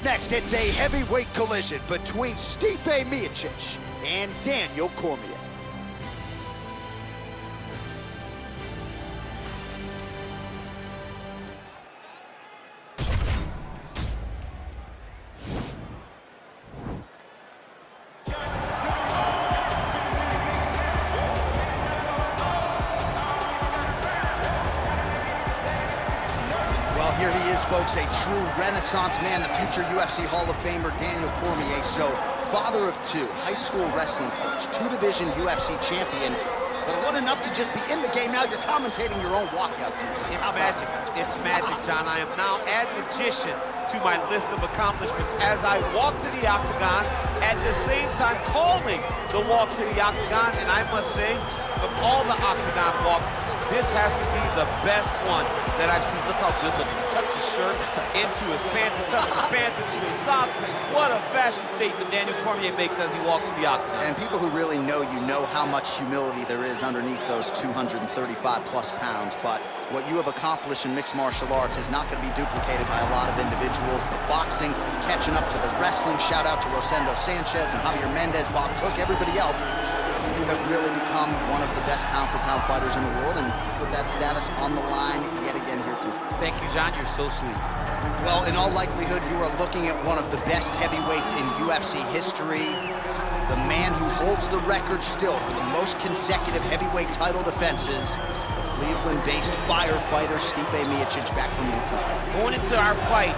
next, it's a heavyweight collision between Stipe Miocic and Daniel Cormier. Here he is, folks, a true renaissance man, the future UFC Hall of Famer, Daniel Cormier. So, father of two, high school wrestling coach, two-division UFC champion. But it wasn't enough to just be in the game. Now you're commentating your own walkouts. It's magic. It's magic, John. I am now add magician to my list of accomplishments as I walk to the octagon, at the same time calling the walk to the octagon. And I must say, of all the octagon walks, this has to be the best one that I've seen. Look how good looking. Tucks his shirt into his pants, and tucks his pants into his socks. What a fashion statement Daniel Cormier makes as he walks to the octagon. And people who really know you know how much humility there is underneath those 235 plus pounds. But what you have accomplished in mixed martial arts is not going to be duplicated by a lot of individuals. The boxing, catching up to the wrestling. Shout out to Rosendo Sanchez and Javier Mendez, Bob Cook, everybody else. You have really become one of the best pound-for-pound fighters in the world, and put that status on the line yet again here tonight. Thank you, John. You're so sweet. Well, in all likelihood, you are looking at one of the best heavyweights in UFC history. The man who holds the record still for the most consecutive heavyweight title defenses, the Cleveland-based firefighter Stipe Miocic, back from you tonight. Going into our fight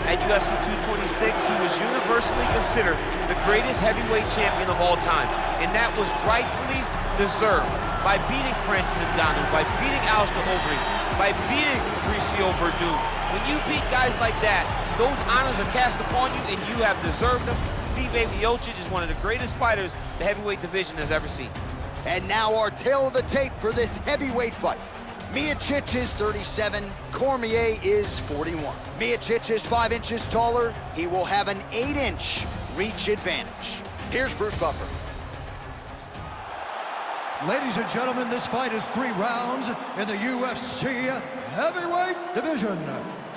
at UFC 226, he was universally considered the greatest heavyweight champion of all time. And that was rightfully deserved by beating Francis Ngannou, by beating Alistair Overeem, by beating Mauricio Verdun. When you beat guys like that, those honors are cast upon you and you have deserved them. Stipe Miocic is one of the greatest fighters the heavyweight division has ever seen. And now our tale of the tape for this heavyweight fight. Miocic is 37, Cormier is 41. Miocic is 5 inches taller. He will have an 8-inch reach advantage. Here's Bruce Buffer. Ladies and gentlemen, this fight is 3 rounds in the UFC heavyweight division.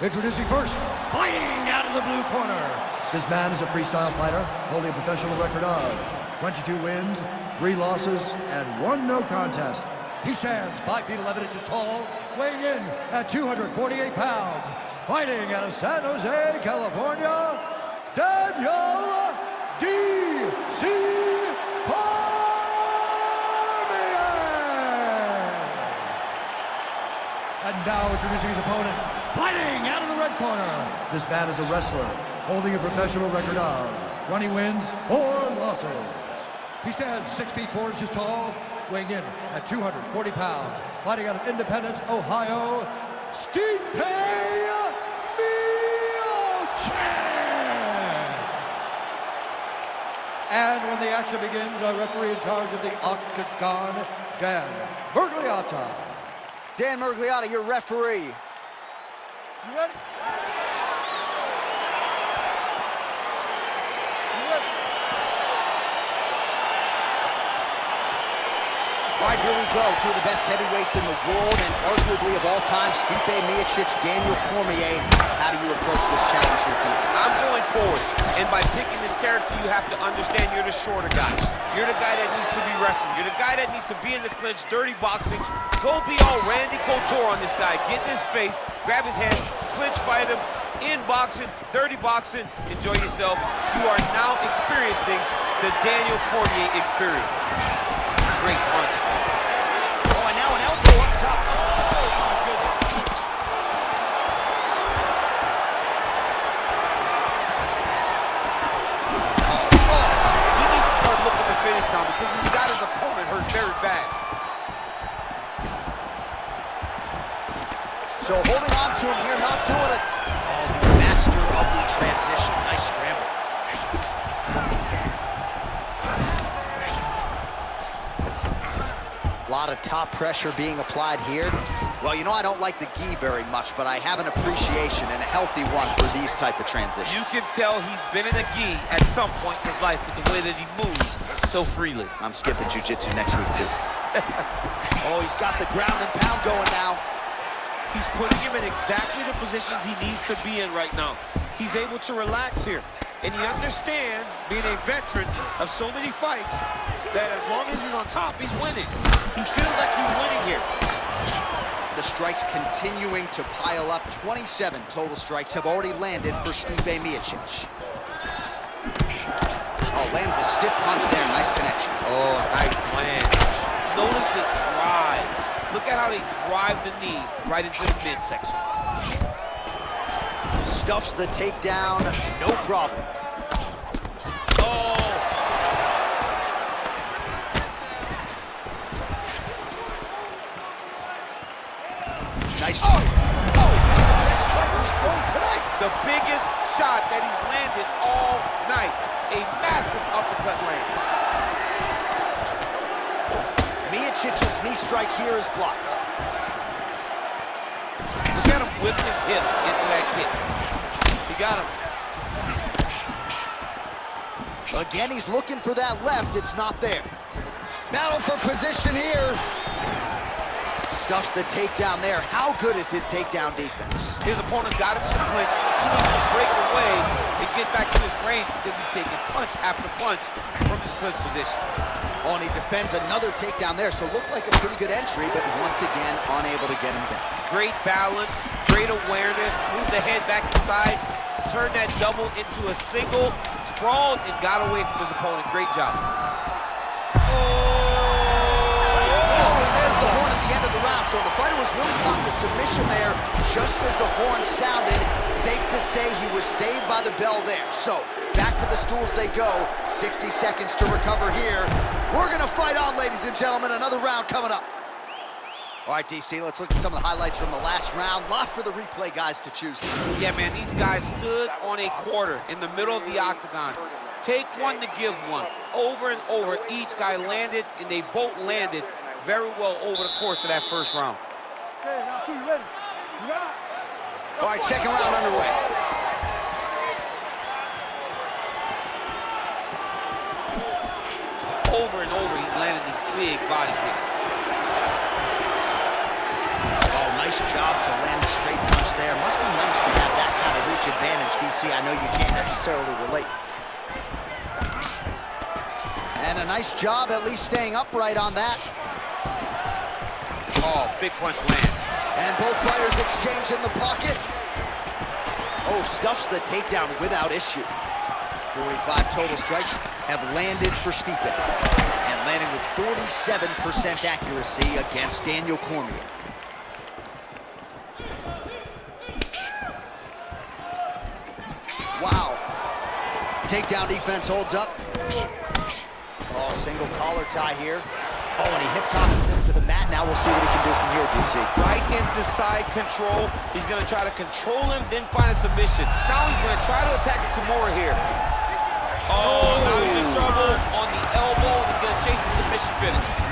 Introducing first, fighting out of the blue corner. This man is a freestyle fighter holding a professional record of 22 wins, 3 losses, and 1 no contest. He stands 5 feet 11 inches tall, weighing in at 248 pounds. Fighting out of San Jose, California, Daniel D.C. Cormier. And now introducing his opponent, fighting out of the red corner. This man is a wrestler, holding a professional record of 20 wins, 4 losses. He stands 6 feet 4 inches tall, weighing in at 240 pounds, fighting out of Independence, Ohio, Stipe Miocic! And when the action begins, our referee in charge of the octagon, Dan Murgliata. Dan Murgliata, your referee. You ready? All right, here we go. 2 of the best heavyweights in the world, and arguably of all time, Stipe Miocic, Daniel Cormier. How do you approach this challenge here tonight? I'm going forward, and by picking this character, you have to understand you're the shorter guy. You're the guy that needs to be wrestling. You're the guy that needs to be in the clinch, dirty boxing. Go be all Randy Couture on this guy. Get in his face, grab his head, clinch fight him, in boxing, dirty boxing. Enjoy yourself. You are now experiencing the Daniel Cormier experience. Great punch. Oh, and now an elbow up top. Oh, my goodness. He needs to start looking to finish now because he's got his opponent hurt very bad. So holding on to him here, not doing it. Oh, the master of the transition. Nice scramble. A lot of top pressure being applied here. Well, you know, I don't like the gi very much, but I have an appreciation, and a healthy one, for these type of transitions. You can tell he's been in a gi at some point in his life with the way that he moves so freely. I'm skipping jiu-jitsu next week, too. Oh, he's got the ground and pound going now. He's putting him in exactly the positions he needs to be in right now. He's able to relax here. And he understands, being a veteran of so many fights, that as long as he's on top, he's winning. He feels like he's winning here. The strikes continuing to pile up. 27 total strikes have already landed for Stipe Miocic. Oh, lands a stiff punch there. Nice connection. Oh, nice land. Notice the drive. Look at how they drive the knee right into the midsection. Stuffs the takedown, no problem. Oh! Nice. Oh! This striker's thrown tonight. The biggest shot that he's landed all night. A massive uppercut land. Miocic's knee strike here is blocked. Look at him whip his hip into that kick. He got him. Again, he's looking for that left. It's not there. Battle for position here. Stuffs the takedown there. How good is his takedown defense? His opponent got him to the clinch. He needs to break away and get back to his range because he's taking punch after punch from his clinch position. Oh, and he defends another takedown there, so it looked like a pretty good entry, but once again, unable to get him down. Great balance, great awareness, moved the head back inside, turned that double into a single, sprawled, and got away from his opponent. Great job. So the fighter was really caught in the submission there, just as the horn sounded. Safe to say he was saved by the bell there. So back to the stools they go. 60 seconds to recover here. We're gonna fight on, ladies and gentlemen. Another round coming up. All right, DC, let's look at some of the highlights from the last round. Lot for the replay guys to choose from. Yeah, man, these guys stood on a quarter in the middle of the octagon. Take one to give one. Over and over, each guy landed, and they both landed very well over the course of that first round. All right, second round underway. Over and over, he's landed these big body kicks. Oh, nice job to land a straight punch there. Must be nice to have that kind of reach advantage, DC. I know you can't necessarily relate. And a nice job at least staying upright on that. Oh, big punch land. And both fighters exchange in the pocket. Oh, stuffs the takedown without issue. 45 total strikes have landed for Stipe. And landing with 47% accuracy against Daniel Cormier. Wow. Takedown defense holds up. Oh, single collar tie here. Oh, and he hip tosses him to the mat. Now we'll see what he can do from here, DC. Right into side control. He's going to try to control him, then find a submission. Now he's going to try to attack Cormier here. Oh, now he's in trouble on the elbow, and he's going to chase the submission finish.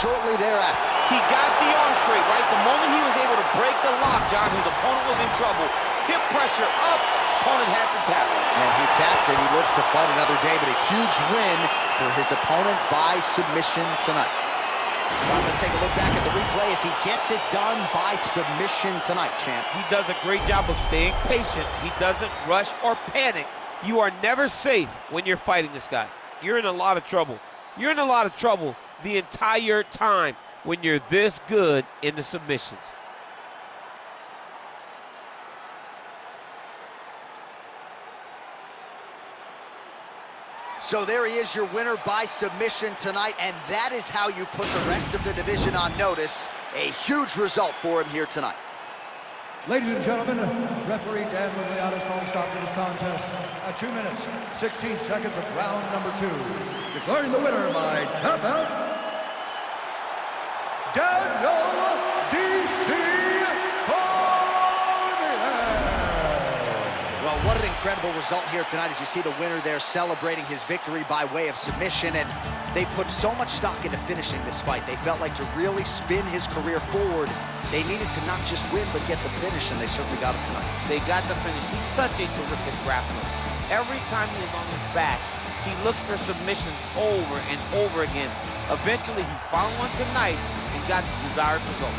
Shortly thereafter. He got the arm straight, right? The moment he was able to break the lock, John, his opponent was in trouble. Hip pressure up, opponent had to tap. And he tapped, and he lives to fight another day, but a huge win for his opponent by submission tonight. All right, let's take a look back at the replay as he gets it done by submission tonight, champ. He does a great job of staying patient. He doesn't rush or panic. You are never safe when you're fighting this guy. You're in a lot of trouble. You're in a lot of trouble the entire time when you're this good in the submissions. So there he is, your winner by submission tonight, and that is how you put the rest of the division on notice. A huge result for him here tonight. Ladies and gentlemen, referee Dan Miocic calling stop to this contest at 2 minutes, 16 seconds of round number 2. Declaring the winner by tap out, Daniel DC Cormier. Well, Well, what an incredible result here tonight as you see the winner there celebrating his victory by way of submission, and they put so much stock into finishing this fight. They felt like to really spin his career forward, they needed to not just win, but get the finish, and they certainly got it tonight. They got the finish. He's such a terrific grappler. Every time he is on his back, he looks for submissions over and over again. Eventually, he found one tonight and got the desired result.